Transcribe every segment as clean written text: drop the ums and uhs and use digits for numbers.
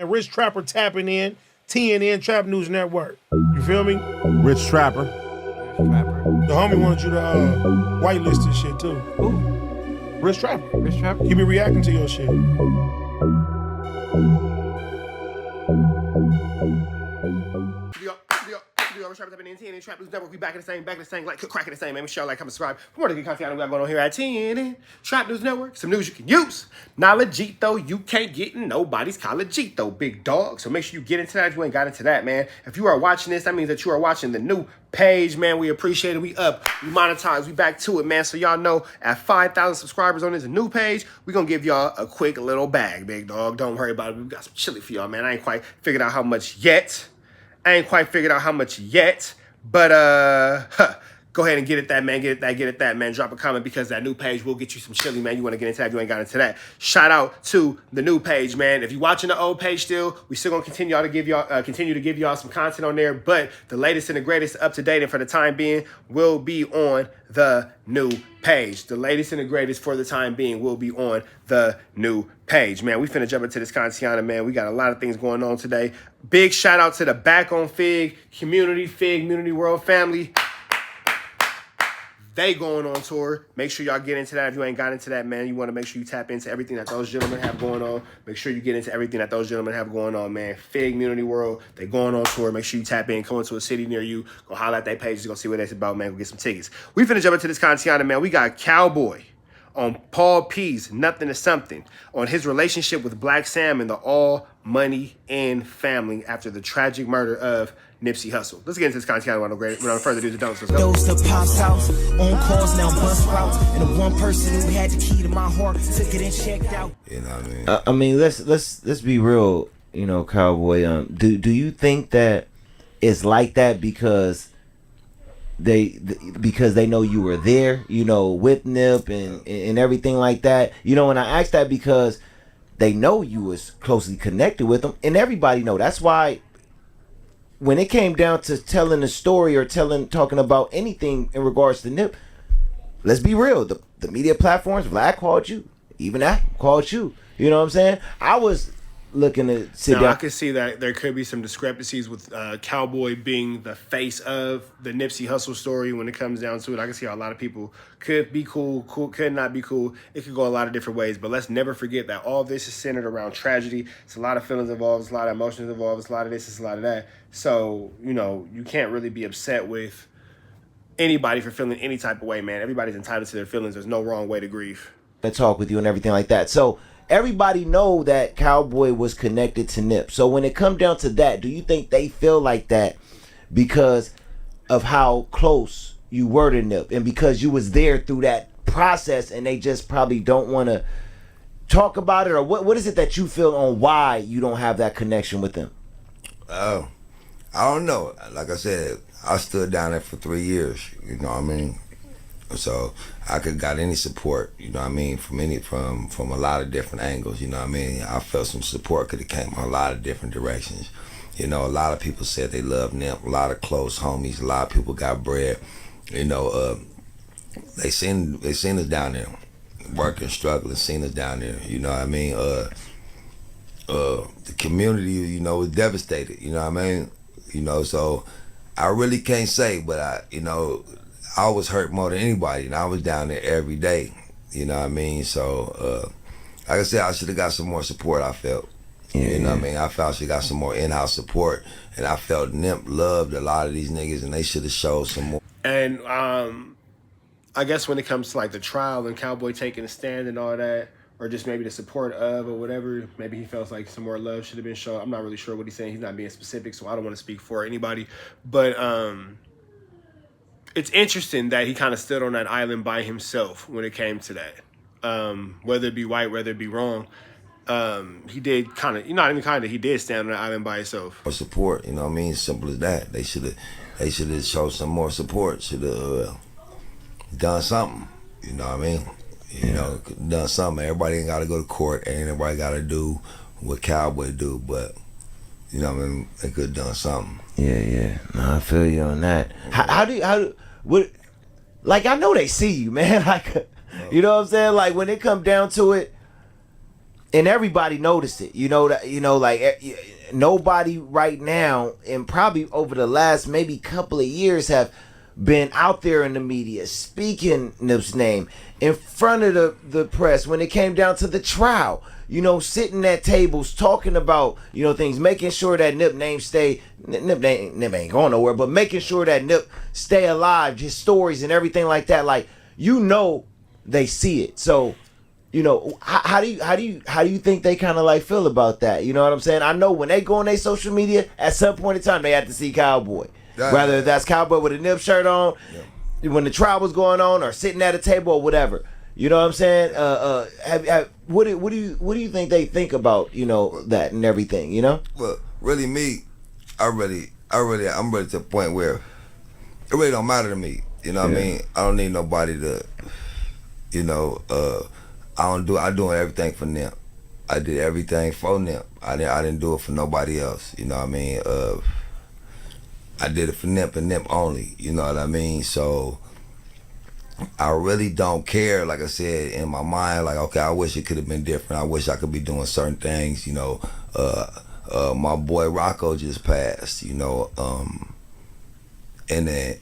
And Rich Trapper tapping in, TNN Trap News Network. You feel me? Rich Trapper. The homie wanted you to whitelist this shit too. Who? Rich Trapper. Rich Trapper? He be reacting to your shit. TNN Trap News Network. We back in the same, like cracking the same, man. Make sure y'all like, comment, subscribe. For more good content we got going on here at TNN Trap News Network. Some news you can use. Knowledge though, you can't get in nobody's college though, big dog. So make sure you get into that if you ain't got into that, man. If you are watching this, that means that you are watching the new page, man. We appreciate it. We up, we monetize, we back to it, man. So y'all know at 5,000 subscribers on this new page, we gonna give y'all a quick little bag, big dog. Don't worry about it. We got some chili for y'all, man. I ain't quite figured out how much yet. But go ahead and get it that, man. Get it that, man. Drop a comment because that new page will get you some chili, man. You want to get into that if you ain't got into that. Shout out to the new page, man. If you're watching the old page still, we still gonna continue to give y'all some content on there. But the latest and the greatest, up to date, and for the time being, will be on the new page. The latest and the greatest for the time being will be on the new page, man. We finna jump into this content, man. We got a lot of things going on today. Big shout out to the Back on Fig Community World family. They going on tour. Make sure y'all get into that. If you ain't got into that, man, you want to make sure you tap into everything that those gentlemen have going on. Make sure you get into everything that those gentlemen have going on, man. Fig Community World, they going on tour. Make sure you tap in. Come into a city near you. Go holler at their pages. Go see what that's about, man. Go get some tickets. We finna jump into this content, man. We got Cowboy on Paul P's Nothing to Something, on his relationship with Blacc Sam and the All Money In family after the tragic murder of Nipsey Hussle. Let's get into this content without further ado. Let's go. Those that pops out on calls now bus routes, and the one person who had the key to my heart took it and checked out. You know what I mean? Let's be real. You know, Cowboy. Do you think that it's like that because they know you were there, you know, with Nip and everything like that? You know, and I ask that because they know you was closely connected with them, and everybody know. That's why when it came down to telling a story or talking about anything in regards to Nip, let's be real. The media platforms, Blacc called you, even I called you. You know what I'm saying? I was looking to sit down. I could see that there could be some discrepancies with Cowboy being the face of the Nipsey Hussle story when it comes down to it. I can see how a lot of people could be cool, could not be cool. It could go a lot of different ways, but let's never forget that all this is centered around tragedy. It's a lot of feelings involved. It's a lot of emotions involved. It's a lot of this. It's a lot of that. So, you know, you can't really be upset with anybody for feeling any type of way, man. Everybody's entitled to their feelings. There's no wrong way to grieve. To talk with you and everything like that. So everybody know that Cowboy was connected to Nip. So when it come down to that, do you think they feel like that because of how close you were to Nip and because you was there through that process and they just probably don't want to talk about it? Or what is it that you feel on why you don't have that connection with them? Oh, I don't know. Like I said, I stood down there for 3 years, you know what I mean? So I could got any support, you know what I mean, from a lot of different angles, you know what I mean. I felt some support could have came from a lot of different directions. You know, a lot of people said they love Nip, a lot of close homies, a lot of people got bread. You know, they seen us down there working, struggling, seen us down there, you know what I mean. The community, you know, was devastated, you know what I mean. You know, so I really can't say, but I was hurt more than anybody, and I was down there every day, you know what I mean? So, like I said, I should have got some more support, I felt. Yeah, you know what I mean? I felt I should got some more in-house support, and I felt Nip loved a lot of these niggas, and they should have showed some more. And I guess when it comes to like the trial and Cowboy taking a stand and all that, or just maybe the support of or whatever, maybe he felt like some more love should have been shown. I'm not really sure what he's saying. He's not being specific, so I don't want to speak for anybody. But it's interesting that he kind of stood on that island by himself when it came to that. Whether it be right, whether it be wrong, he did kind of, he did stand on that island by himself. For support, you know what I mean? Simple as that. They should have showed some more support. Should have done something, you know what I mean? You know, done something. Everybody ain't got to go to court. Ain't everybody got to do what Cowboy do, but you know what I mean? They could have done something. Yeah. No, I feel you on that. Like, I know they see you, man. Like, you know what I'm saying? Like, when it come down to it, and everybody noticed it. Nobody right now, and probably over the last maybe couple of years, have been out there in the media speaking Nip's name in front of the press when it came down to the trial. Sitting at tables talking about things, making sure that Nip ain't going nowhere, but making sure that Nip stay alive, his stories and everything like that. Like they see it. So how do you think they kind of like feel about that? You know what I'm saying? I know when they go on their social media, at some point in time they have to see Cowboy. Whether that's Cowboy with a Nip shirt on, when the trial was going on, or sitting at a table or whatever. You know what I'm saying? What do you think they think about that and everything? Well, really, me, I'm ready to the point where it really don't matter to me. You know what I mean? I don't need nobody to, I doing everything for Nip. I did everything for Nip. I didn't do it for nobody else. You know what I mean? I did it for Nip and Nip only. You know what I mean? So I really don't care. Like I said, in my mind, like, okay, I wish it could have been different. I wish I could be doing certain things. My boy Rocco just passed. And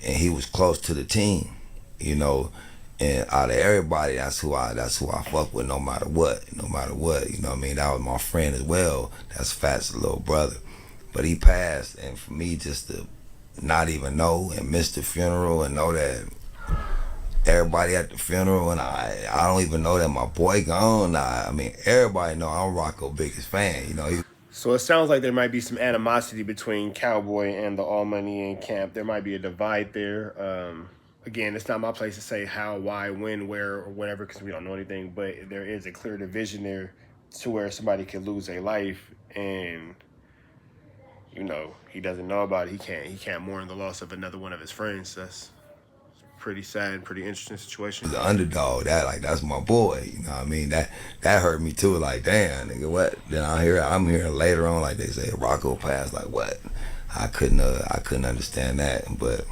he was close to the team. And out of everybody, that's who I fuck with, no matter what. You know what I mean? That was my friend as well. That's Fat's little brother. But he passed, and for me just to not even know and miss the funeral and know that everybody at the funeral, and I don't even know that my boy gone. I mean, everybody know I'm Rocco's biggest fan. So it sounds like there might be some animosity between Cowboy and the All Money In camp. There might be a divide there. Again, it's not my place to say how, why, when, where, or whatever, because we don't know anything. But there is a clear division there to where somebody could lose a life, and he doesn't know about it. He can't mourn the loss of another one of his friends. That's pretty sad, pretty interesting situation. The underdog, that's my boy. You know what I mean? That hurt me too. Like, damn, nigga, what? Then I'm hearing later on, like they say Rocco passed. Like, what? I couldn't understand that, but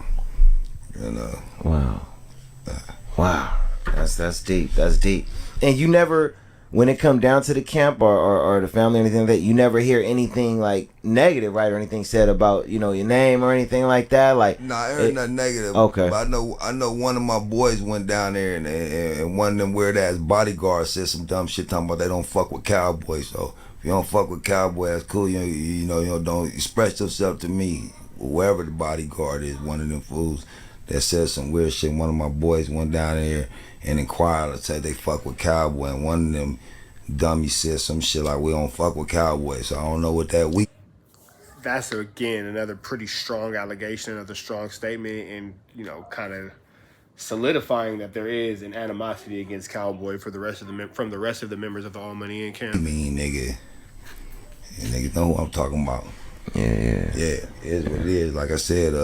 Wow, that's deep. That's deep. And you never, when it come down to the camp or the family or anything like that, you never hear anything like negative, right, or anything said about your name or anything like that. Like, nah, I heard nothing negative. Okay, but I know one of my boys went down there and one of them weird ass bodyguards said some dumb shit talking about they don't fuck with Cowboy. So if you don't fuck with Cowboy, that's cool. You don't express yourself to me. Whoever the bodyguard is, one of them fools that said some weird shit. One of my boys went down there and inquired and said they fuck with Cowboy, and one of them dummies said some shit like we don't fuck with Cowboy. So I don't know what that we. That's again another pretty strong allegation, another strong statement, and kind of solidifying that there is an animosity against Cowboy for the rest of from the rest of the members of the All Money In camp. I mean, niggas know who I'm talking about. Yeah, it is what it is. Like I said,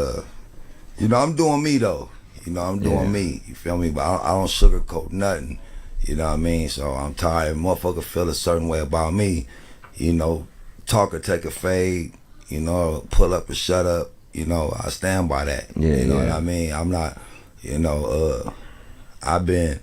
I'm doing me though. I'm doing me. You feel me? But I don't sugarcoat nothing. You know what I mean? So I'm tired. Motherfucker feel a certain way about me. Talk or take a fade. Pull up or shut up. I stand by that. You know what I mean? I'm not. I've been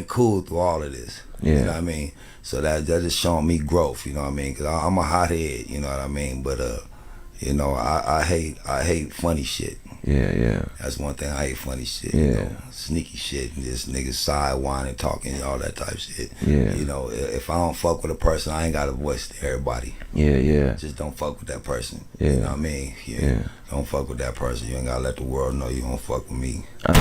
cool through all of this. Yeah. You know what I mean? So that just showing me growth. You know what I mean? Because I'm a hothead. You know what I mean? But I hate funny shit. Yeah. That's one thing. I hate funny shit. Yeah. Sneaky shit and just niggas sidewinding, talking, all that type of shit. Yeah. If I don't fuck with a person, I ain't got a voice to everybody. Yeah. Just don't fuck with that person. Yeah. You know what I mean? Yeah. Don't fuck with that person. You ain't gotta let the world know you don't fuck with me. All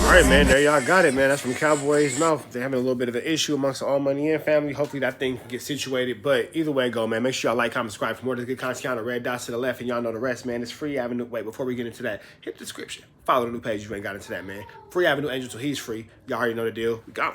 right, man. There y'all got it, man. That's from Cowboy's mouth. They're having a little bit of an issue amongst the All Money In family. Hopefully that thing can get situated. But either way it go, man. Make sure y'all like, comment, subscribe for more of the good content on the red dots to the left. And y'all know the rest, man. It's Free Avenue. Wait, before we get into that, hit the description. Follow the new page if you ain't got into that, man. Free Avenue Angel till he's free. Y'all already know the deal. We gone.